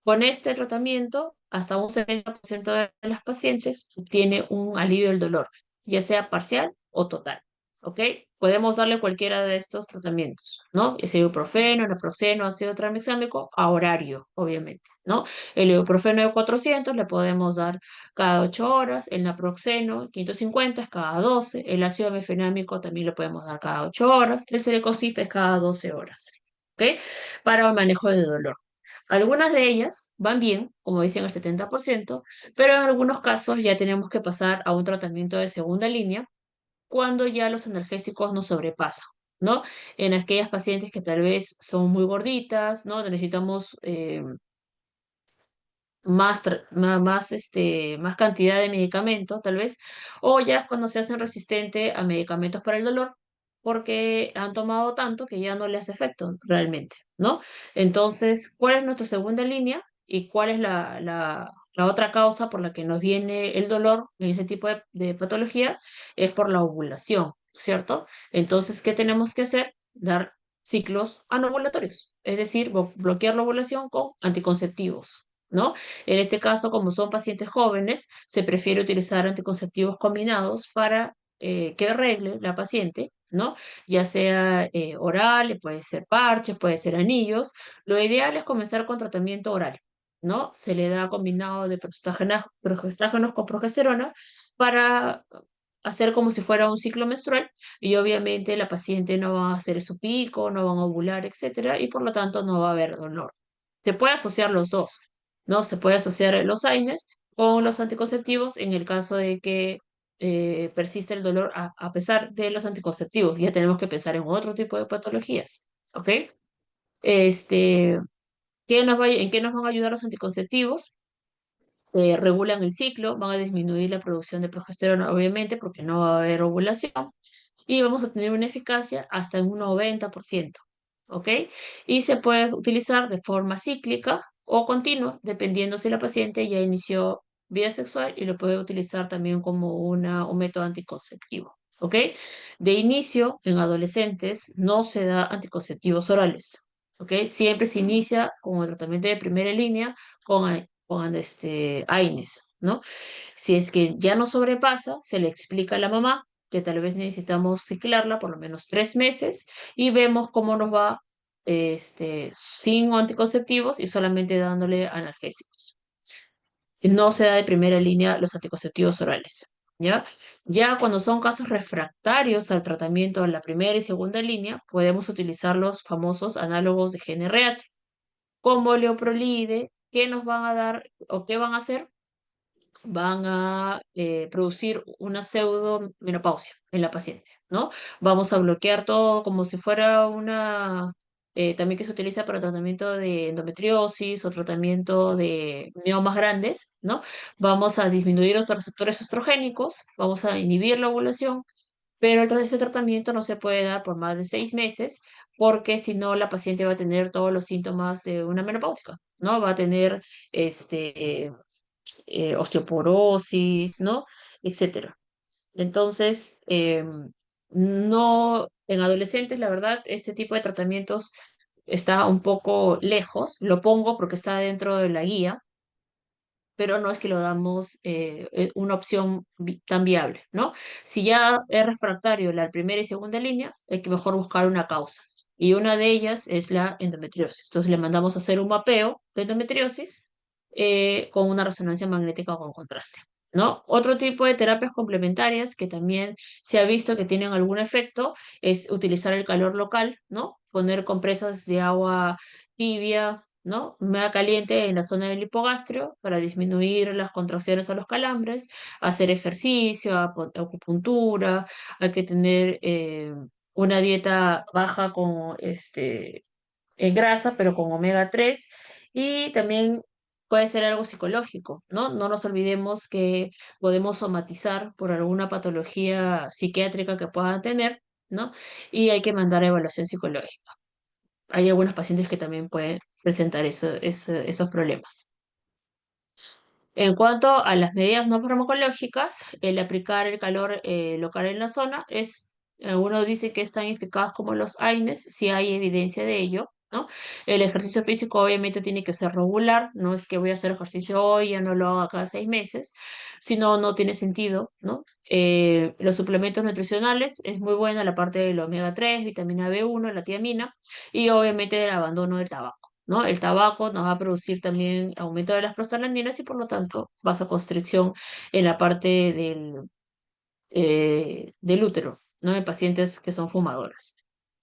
Con este tratamiento, hasta un 70% de las pacientes tiene un alivio del dolor, ya sea parcial o total. ¿Ok? Podemos darle cualquiera de estos tratamientos, ¿no? Es ibuprofeno, naproxeno, ácido tranexámico, a horario, obviamente, ¿no? El ibuprofeno de 400 le podemos dar cada 8 horas, el naproxeno 550 es cada 12, el ácido mefenámico también lo podemos dar cada 8 horas, el celecoxib es cada 12 horas, ¿ok? Para el manejo de dolor. Algunas de ellas van bien, como dicen el 70%, pero en algunos casos ya tenemos que pasar a un tratamiento de segunda línea cuando ya los analgésicos nos sobrepasan, ¿no? En aquellas pacientes que tal vez son muy gorditas, ¿no? Necesitamos más cantidad de medicamento, tal vez, o ya cuando se hacen resistentes a medicamentos para el dolor, porque han tomado tanto que ya no le hace efecto realmente, ¿no? Entonces, ¿cuál es nuestra segunda línea y cuál es la otra causa por la que nos viene el dolor en ese tipo de patología? Es por la ovulación, ¿cierto? Entonces, ¿qué tenemos que hacer? Dar ciclos anovulatorios, es decir, bloquear la ovulación con anticonceptivos, ¿no? En este caso, como son pacientes jóvenes, se prefiere utilizar anticonceptivos combinados para que arregle la paciente, ¿no? Ya sea oral, puede ser parches, puede ser anillos. Lo ideal es comenzar con tratamiento oral, ¿no? Se le da combinado de progestágenos con progesterona para hacer como si fuera un ciclo menstrual y obviamente la paciente no va a hacer su pico, no van a ovular, etcétera, y por lo tanto no va a haber dolor. Se puede asociar los dos, ¿no? Se puede asociar los AINES con los anticonceptivos en el caso de que persiste el dolor a pesar de los anticonceptivos. Ya tenemos que pensar en otro tipo de patologías, ¿ok? Este, ¿en qué nos van a ayudar los anticonceptivos? Regulan el ciclo, van a disminuir la producción de progesterona, obviamente, porque no va a haber ovulación, y vamos a tener una eficacia hasta en un 90%, ¿ok? Y se puede utilizar de forma cíclica o continua, dependiendo si la paciente ya inició vida sexual y lo puede utilizar también como un método anticonceptivo. ¿Ok? De inicio, en adolescentes no se da anticonceptivos orales. ¿Ok? Siempre se inicia con el tratamiento de primera línea con AINES, ¿no? Si es que ya no sobrepasa, se le explica a la mamá que tal vez necesitamos ciclarla por lo menos 3 meses y vemos cómo nos va sin anticonceptivos y solamente dándole analgésicos. No se da de primera línea los anticonceptivos orales. ¿Ya? Ya cuando son casos refractarios al tratamiento en la primera y segunda línea, podemos utilizar los famosos análogos de GnRH, como Leoprolide, que nos van a dar o qué van a hacer, van a producir una pseudomenopausia en la paciente, ¿no? Vamos a bloquear todo como si fuera también que se utiliza para tratamiento de endometriosis o tratamiento de miomas grandes, ¿no? Vamos a disminuir los receptores estrogénicos, vamos a inhibir la ovulación, pero ese tratamiento no se puede dar por más de 6 meses porque si no la paciente va a tener todos los síntomas de una menopáusica, ¿no? Va a tener osteoporosis, ¿no? Etcétera. Entonces, no, en adolescentes, la verdad, este tipo de tratamientos está un poco lejos, lo pongo porque está dentro de la guía, pero no es que lo damos una opción tan viable, ¿no? Si ya es refractario la primera y segunda línea, hay que mejor buscar una causa. Y una de ellas es la endometriosis. Entonces le mandamos a hacer un mapeo de endometriosis con una resonancia magnética con contraste, ¿no? Otro tipo de terapias complementarias que también se ha visto que tienen algún efecto es utilizar el calor local, ¿no? Poner compresas de agua tibia, ¿no? Media caliente en la zona del hipogastrio para disminuir las contracciones o los calambres, hacer ejercicio, acupuntura, hay que tener una dieta baja en grasa, pero con omega 3 y también puede ser algo psicológico, ¿no? No nos olvidemos que podemos somatizar por alguna patología psiquiátrica que pueda tener, ¿no? Y hay que mandar a evaluación psicológica. Hay algunos pacientes que también pueden presentar esos problemas. En cuanto a las medidas no farmacológicas, el aplicar el calor local en la zona uno dice que es tan eficaz como los AINES, si hay evidencia de ello, ¿no? El ejercicio físico obviamente tiene que ser regular, no es que voy a hacer ejercicio hoy, ya no lo hago cada 6 meses, sino no tiene sentido, ¿no? Los suplementos nutricionales es muy buena la parte del omega 3, vitamina B1, la tiamina y obviamente el abandono del tabaco. ¿No? El tabaco nos va a producir también aumento de las prostaglandinas y por lo tanto vasoconstricción en la parte del útero, ¿no? En pacientes que son fumadoras.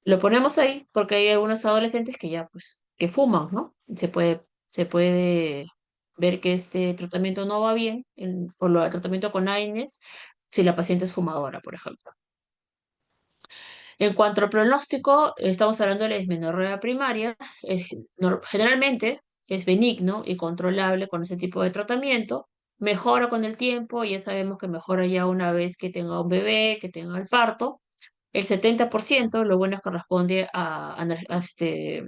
Lo ponemos ahí porque hay algunos adolescentes que ya, pues, que fuman, ¿no? Se puede ver que este tratamiento no va bien, el tratamiento con AINES, si la paciente es fumadora, por ejemplo. En cuanto al pronóstico, estamos hablando de la dismenorrea primaria. Generalmente es benigno y controlable con ese tipo de tratamiento. Mejora con el tiempo, y ya sabemos que mejora ya una vez que tenga un bebé, que tenga el parto. El 70% lo bueno es que responde a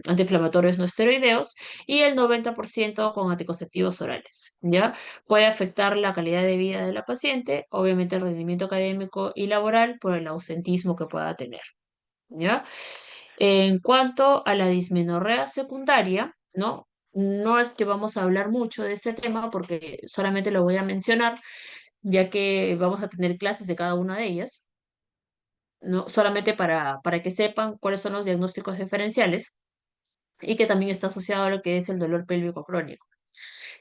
antiinflamatorios no esteroideos y el 90% con anticonceptivos orales, ¿ya? Puede afectar la calidad de vida de la paciente, obviamente el rendimiento académico y laboral por el ausentismo que pueda tener. ¿Ya? En cuanto a la dismenorrea secundaria, ¿no? No es que vamos a hablar mucho de este tema porque solamente lo voy a mencionar, ya que vamos a tener clases de cada una de ellas, ¿no? Solamente para que sepan cuáles son los diagnósticos diferenciales y que también está asociado a lo que es el dolor pélvico crónico.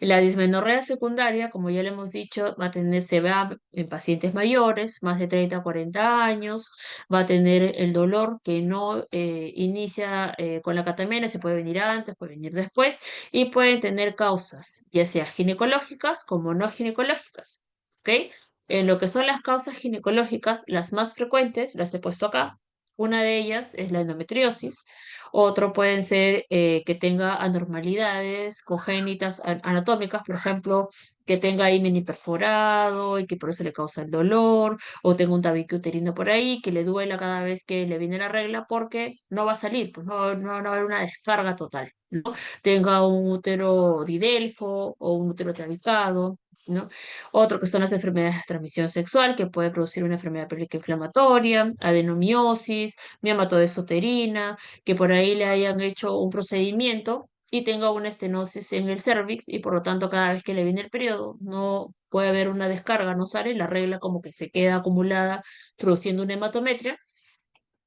La dismenorrea secundaria, como ya le hemos dicho, se va en pacientes mayores, más de 30 a 40 años, va a tener el dolor que no inicia con la catamina, se puede venir antes, puede venir después, y pueden tener causas, ya sea ginecológicas como no ginecológicas. ¿Ok? En lo que son las causas ginecológicas, las más frecuentes, las he puesto acá. Una de ellas es la endometriosis, Otro pueden ser que tenga anormalidades congénitas anatómicas, por ejemplo, que tenga ahí mini perforado y que por eso le causa el dolor, o tenga un tabique uterino por ahí que le duela cada vez que le viene la regla porque no va a salir, pues no va a haber una descarga total, ¿no? Tenga un útero didelfo o un útero tabicado, ¿no? Otro que son las enfermedades de transmisión sexual, que puede producir una enfermedad pélvica inflamatoria, adenomiosis, miomatosis uterina, que por ahí le hayan hecho un procedimiento y tenga una estenosis en el cervix y por lo tanto cada vez que le viene el periodo no puede haber una descarga, no sale, la regla como que se queda acumulada produciendo una hematometria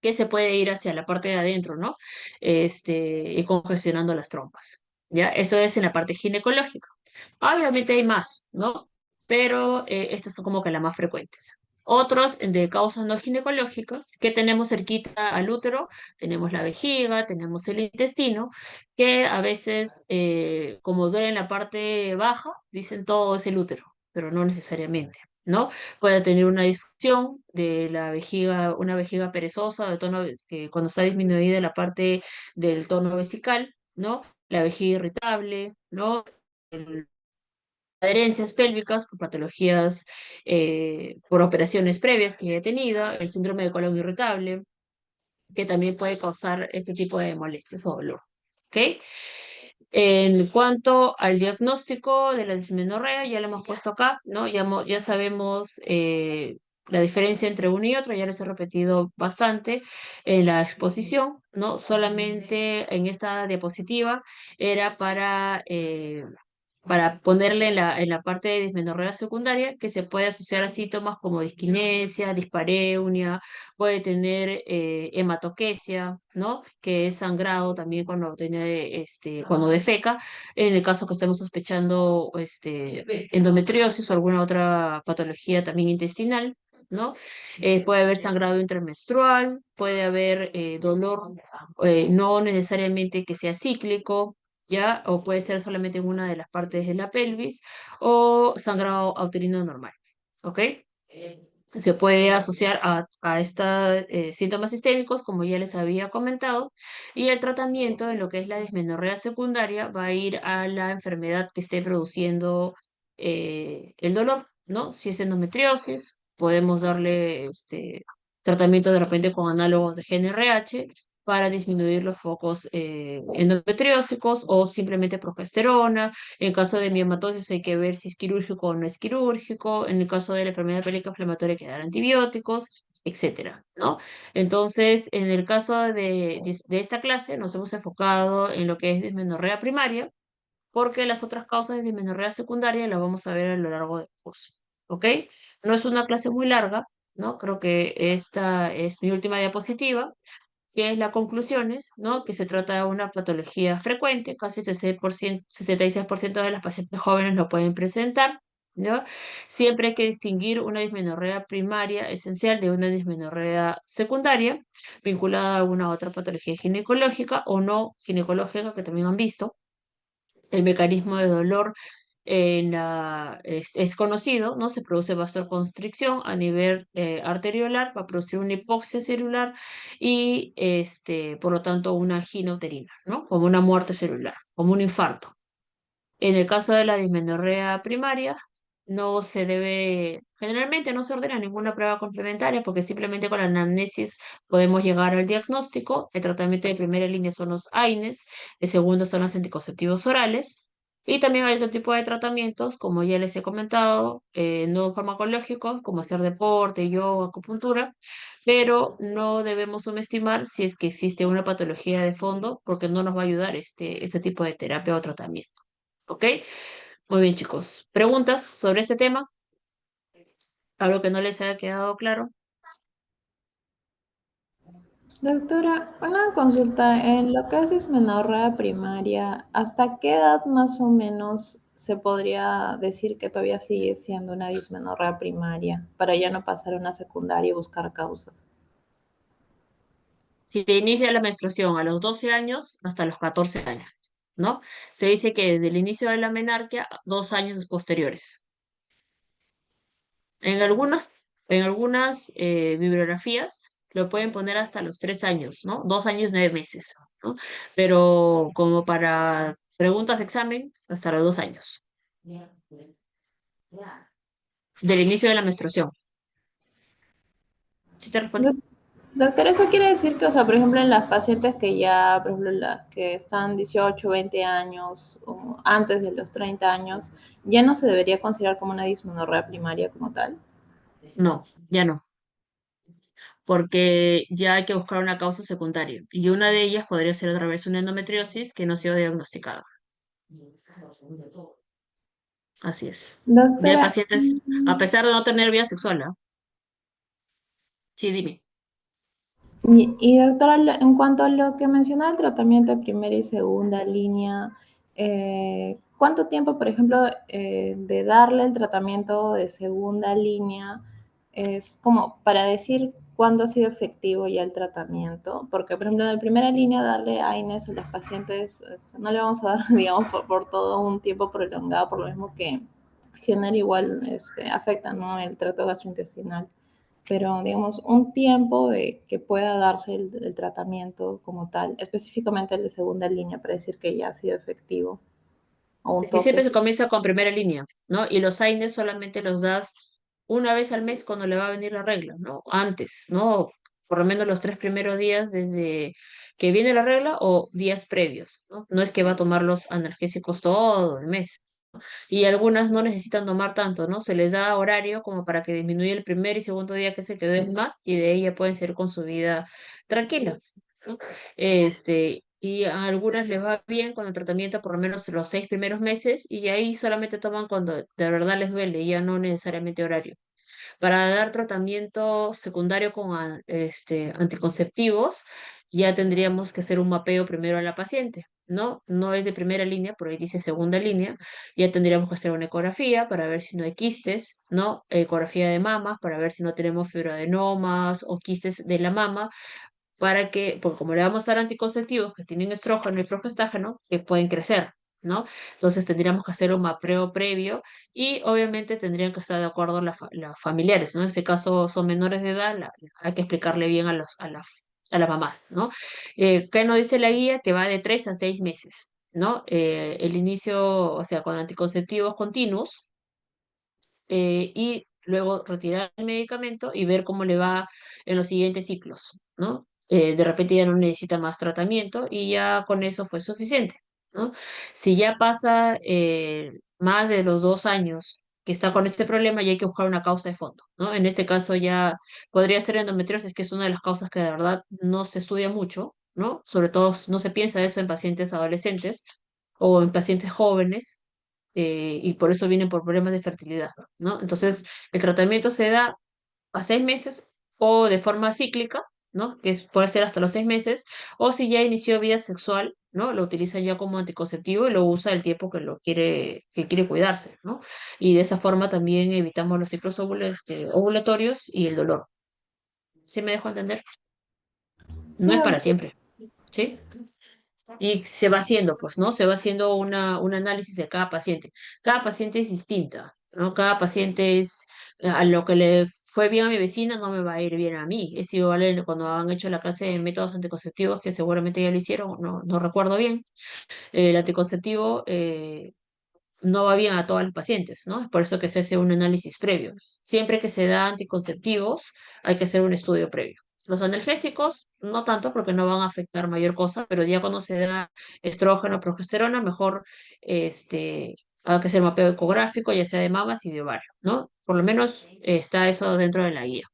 que se puede ir hacia la parte de adentro, ¿no? Y congestionando las trompas. ¿Ya? Eso es en la parte ginecológica. Obviamente hay más, ¿no? Pero estas son como que las más frecuentes. Otros de causas no ginecológicas que tenemos cerquita al útero, tenemos la vejiga, tenemos el intestino, que a veces, como duele en la parte baja, dicen todo es el útero, pero no necesariamente, ¿no? Puede tener una disfunción de la vejiga, una vejiga perezosa, de tono, que cuando está disminuida la parte del tono vesical, ¿no? La vejiga irritable, ¿no? Adherencias pélvicas por patologías, por operaciones previas que haya tenido, el síndrome de colon irritable, que también puede causar este tipo de molestias o dolor. ¿Ok? En cuanto al diagnóstico de la dismenorrea, ya lo hemos puesto acá, ¿no? Ya sabemos la diferencia entre uno y otro, ya les he repetido bastante en la exposición, ¿no? Solamente en esta diapositiva era para ponerle en la parte de dismenorrea secundaria, que se puede asociar a síntomas como disquinesia, dispareunia, puede tener hematoquesia, ¿no? Que es sangrado también cuando tiene, cuando defeca, en el caso que estemos sospechando endometriosis o alguna otra patología también intestinal. ¿No? Puede haber sangrado intermenstrual, puede haber dolor, no necesariamente que sea cíclico, ¿ya? O puede ser solamente en una de las partes de la pelvis o sangrado uterino normal, ¿ok? Se puede asociar a estos síntomas sistémicos, como ya les había comentado, y el tratamiento en lo que es la dismenorrea secundaria va a ir a la enfermedad que esté produciendo el dolor, ¿no? Si es endometriosis, podemos darle tratamiento de repente con análogos de GnRH para disminuir los focos endometriósicos o simplemente progesterona. En caso de miomatosis hay que ver si es quirúrgico o no es quirúrgico. En el caso de la enfermedad pélvica inflamatoria hay que dar antibióticos, etcétera, ¿no? Entonces, en el caso de esta clase nos hemos enfocado en lo que es dismenorrea primaria, porque las otras causas de dismenorrea secundaria las vamos a ver a lo largo del curso, ¿ok? No es una clase muy larga, ¿no? Creo que esta es mi última diapositiva, que es las conclusiones, ¿no? Que se trata de una patología frecuente, casi el 66% de las pacientes jóvenes lo pueden presentar, ¿no? Siempre hay que distinguir una dismenorrea primaria esencial de una dismenorrea secundaria, vinculada a alguna otra patología ginecológica o no ginecológica que también han visto. El mecanismo de dolor es conocido, ¿no? Se produce vasoconstricción a nivel arteriolar, va a producir una hipoxia celular y, por lo tanto, una angina uterina, ¿no? Como una muerte celular, como un infarto. En el caso de la dismenorrea primaria, no se debe, generalmente no se ordena ninguna prueba complementaria porque simplemente con la anamnesis podemos llegar al diagnóstico. El tratamiento de primera línea son los AINES, el segundo son los anticonceptivos orales. Y también hay otro tipo de tratamientos, como ya les he comentado, no farmacológicos, como hacer deporte, yoga, acupuntura, pero no debemos subestimar si es que existe una patología de fondo, porque no nos va a ayudar este tipo de terapia o tratamiento. ¿Ok? Muy bien, chicos. ¿Preguntas sobre este tema? ¿Algo que no les haya quedado claro? Doctora, una consulta. En lo que es dismenorrea primaria, ¿hasta qué edad más o menos se podría decir que todavía sigue siendo una dismenorrea primaria para ya no pasar a una secundaria y buscar causas? Si te inicia la menstruación a los 12 años hasta los 14 años, ¿no? Se dice que desde el inicio de la menarquia, 2 años posteriores. En algunas bibliografías lo pueden poner hasta los 3 años, ¿no? 2 años, 9 meses. ¿no? Pero como para preguntas de examen, hasta los 2 años del inicio de la menstruación. ¿Sí te responde? Doctor, eso quiere decir que, o sea, por ejemplo, en las pacientes que ya, por ejemplo, las que están 18, 20 años o antes de los 30 años, ya no se debería considerar como una dismenorrea primaria como tal. No, ya no, porque ya hay que buscar una causa secundaria. Y una de ellas podría ser otra vez una endometriosis que no ha sido diagnosticada. Así es. Ya hay Doctora, pacientes, a pesar de no tener vida sexual, ¿ah? Sí, dime. y doctora, en cuanto a lo que mencionaba el tratamiento de primera y segunda línea, ¿cuánto tiempo, por ejemplo, de darle el tratamiento de segunda línea es como para decir cuándo ha sido efectivo ya el tratamiento? Porque, por ejemplo, en la primera línea, darle AINES a los pacientes no le vamos a dar, digamos, por todo un tiempo prolongado, por lo mismo que genera igual, afecta, ¿no? El trato gastrointestinal, pero digamos un tiempo de que pueda darse el tratamiento como tal, específicamente el de segunda línea, para decir que ya ha sido efectivo, o un Es que siempre tope. se comienza con primera línea, ¿no? Y los AINES solamente los das una vez al mes cuando le va a venir la regla, ¿no? Antes, ¿no? Por lo menos los 3 primeros días desde que viene la regla o días previos, ¿no? No es que va a tomar los analgésicos todo el mes. Y algunas no necesitan tomar tanto, ¿no? Se les da horario como para que disminuya el primer y segundo día que se queden más y de ahí ya pueden seguir con su vida tranquila, ¿no? Y a algunas les va bien con el tratamiento por lo menos los 6 primeros meses y ahí solamente toman cuando de verdad les duele, ya no necesariamente horario. Para dar tratamiento secundario con anticonceptivos, ya tendríamos que hacer un mapeo primero a la paciente, ¿no? No es de primera línea, por ahí dice segunda línea. Ya tendríamos que hacer una ecografía para ver si no hay quistes, ¿no? Ecografía de mamas para ver si no tenemos fibroadenomas o quistes de la mama para que, porque como le vamos a dar anticonceptivos que tienen estrógeno y progestágeno, que pueden crecer, ¿no? Entonces tendríamos que hacer un mapeo previo y obviamente tendrían que estar de acuerdo las familiares, ¿no? En ese caso son menores de edad, hay que explicarle bien a las mamás, ¿no? ¿Qué nos dice la guía? Que va de 3 a 6 meses, ¿no? El inicio, o sea, con anticonceptivos continuos, y luego retirar el medicamento y ver cómo le va en los siguientes ciclos, ¿no? De repente ya no necesita más tratamiento y ya con eso fue suficiente, ¿no? Si ya pasa más de los 2 años que está con este problema, ya hay que buscar una causa de fondo, ¿no? En este caso ya podría ser endometriosis, que es una de las causas que de verdad no se estudia mucho, ¿no? Sobre todo no se piensa eso en pacientes adolescentes o en pacientes jóvenes, y por eso vienen por problemas de fertilidad, ¿no? Entonces, el tratamiento se da a 6 meses o de forma cíclica, ¿no? Puede ser hasta los 6 meses, o si ya inició vida sexual, ¿no? Lo utiliza ya como anticonceptivo y lo usa el tiempo que quiere cuidarse, ¿no? Y de esa forma también evitamos los ciclos ovulatorios y el dolor. ¿Sí me dejo entender? No Sí, es para siempre, ¿sí? Y se va haciendo, pues, ¿no? Se va haciendo un análisis de cada paciente. Cada paciente es distinta, ¿no? Cada paciente es, a lo que le fue bien a mi vecina, no me va a ir bien a mí. Es igual cuando han hecho la clase de métodos anticonceptivos, que seguramente ya lo hicieron, no recuerdo bien. El anticonceptivo no va bien a todos los pacientes, ¿no? Es por eso que se hace un análisis previo. Siempre que se da anticonceptivos, hay que hacer un estudio previo. Los analgésicos, no tanto porque no van a afectar mayor cosa, pero ya cuando se da estrógeno, progesterona, mejor hay que hacer mapeo ecográfico, ya sea de mamas y de ovario, ¿no? Por lo menos está eso dentro de la guía.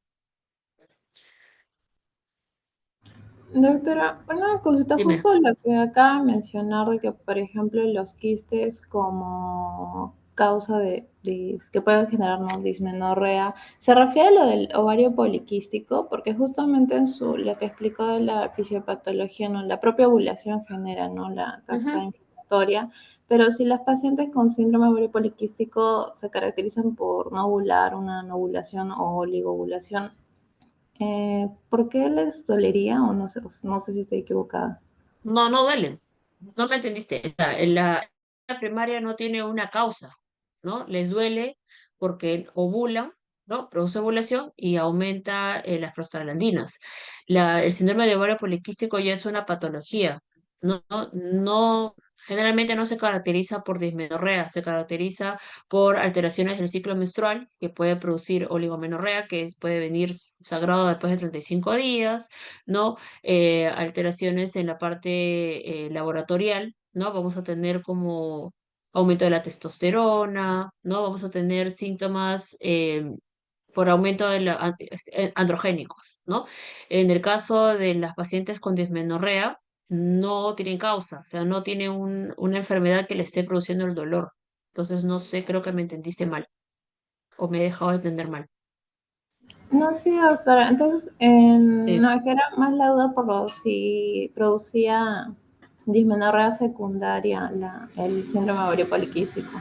doctora, una consulta, Dime. justo lo que acaba de mencionar de que, por ejemplo, los quistes como causa que pueden generar, ¿no?, dismenorrea, ¿se refiere a lo del ovario poliquístico? Porque justamente lo que explicó de la fisiopatología, ¿no?, la propia ovulación genera, ¿no?, la cascada Ujú. inflamatoria, pero si las pacientes con síndrome ovario poliquístico se caracterizan por no ovular, una no ovulación o oligovulación, ¿por qué les dolería? O no sé si estoy equivocada. No, no duelen. No me entendiste. O sea, la primaria no tiene una causa, ¿no? Les duele porque ovulan, ¿no? Produce ovulación y aumenta las prostaglandinas. El síndrome de ovario poliquístico ya es una patología, No, no, generalmente no se caracteriza por dismenorrea, se caracteriza por alteraciones del ciclo menstrual que puede producir oligomenorrea, que puede venir sagrado después de 35 días, ¿no? Alteraciones en la parte laboratorial, ¿no? Vamos a tener como aumento de la testosterona, ¿no? Vamos a tener síntomas por aumento de androgénicos, ¿no? En el caso de las pacientes con dismenorrea, no tienen causa, o sea, no tiene una enfermedad que le esté produciendo el dolor. Entonces, no sé, creo que me entendiste mal o me he dejado de entender mal. No, sí, doctora. Entonces, Sí. no, es que era más la duda por lo si producía dismenorrea secundaria el síndrome ovario poliquístico.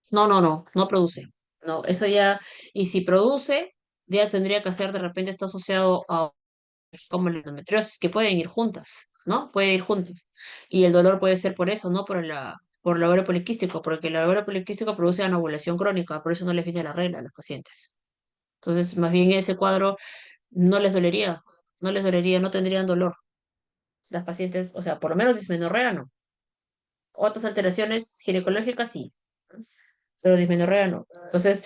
No, no, no, no produce. No, eso ya, y si produce, ya tendría que ser de repente está asociado a como la endometriosis, que pueden ir juntas, ¿no? Pueden ir juntas. Y el dolor puede ser por eso, no por el ovario poliquístico, porque el ovario poliquístico produce anovulación crónica, por eso no les viene la regla a los pacientes. Entonces, más bien ese cuadro no les dolería, no tendrían dolor. Las pacientes, o sea, por lo menos dismenorrea no. Otras alteraciones ginecológicas sí, pero dismenorrea no. Entonces,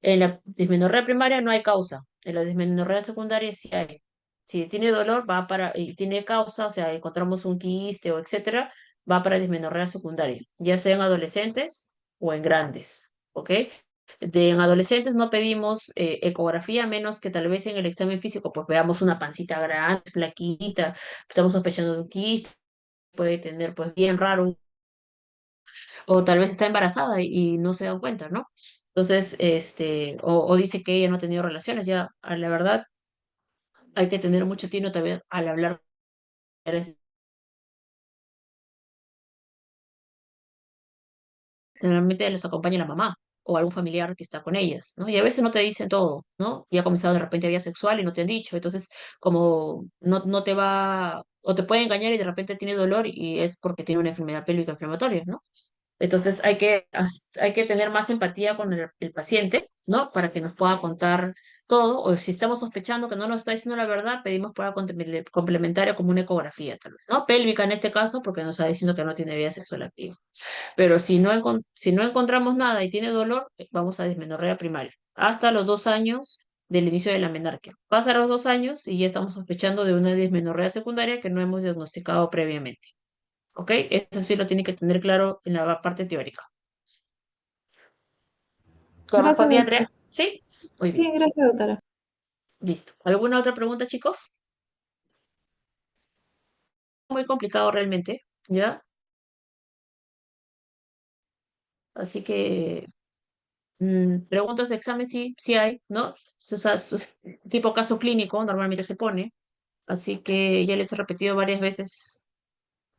en la dismenorrea primaria no hay causa, en la dismenorrea secundaria sí hay. Si tiene dolor, va para, y tiene causa, o sea, encontramos un quiste o etcétera, va para dismenorrea secundaria, ya sea en adolescentes o en grandes, ¿ok? En adolescentes no pedimos ecografía, menos que tal vez en el examen físico, pues veamos una pancita grande, flaquita, estamos sospechando de un quiste, puede tener pues bien raro, o tal vez está embarazada y no se dan cuenta, ¿no? Entonces, o dice que ella no ha tenido relaciones, ya, la verdad, hay que tener mucho tino también al hablar. Generalmente los acompaña la mamá o algún familiar que está con ellas, ¿no? Y a veces no te dicen todo, ¿no? Y ha comenzado de repente vía sexual y no te han dicho, entonces como no te va, o te puede engañar y de repente tiene dolor y es porque tiene una enfermedad pélvica inflamatoria, ¿no? Entonces hay que tener más empatía con el paciente, ¿no? Para que nos pueda contar todo, o si estamos sospechando que no nos está diciendo la verdad, pedimos prueba complementaria como una ecografía, tal vez, ¿no? Pélvica en este caso, porque nos está diciendo que no tiene vida sexual activa. Pero si no encontramos nada y tiene dolor, vamos a dismenorrea primaria, hasta los 2 años del inicio de la menarquia. Pasan los 2 años y ya estamos sospechando de una dismenorrea secundaria que no hemos diagnosticado previamente. ¿Ok? Eso sí lo tiene que tener claro en la parte teórica. Gracias, ¿Correspondía, doctora. Andrea? Sí, muy Sí, bien. gracias, doctora. Listo. ¿Alguna otra pregunta, chicos? Muy complicado realmente, ¿ya? Así que preguntas de examen sí, sí hay, ¿no? O sea, tipo caso clínico normalmente se pone. Así que ya les he repetido varias veces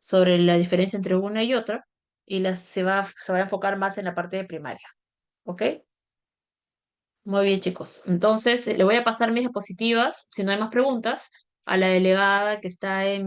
sobre la diferencia entre una y otra y se va a enfocar más en la parte de primaria. ¿Ok? Muy bien, chicos. Entonces, le voy a pasar mis diapositivas, si no hay más preguntas, a la delegada que está en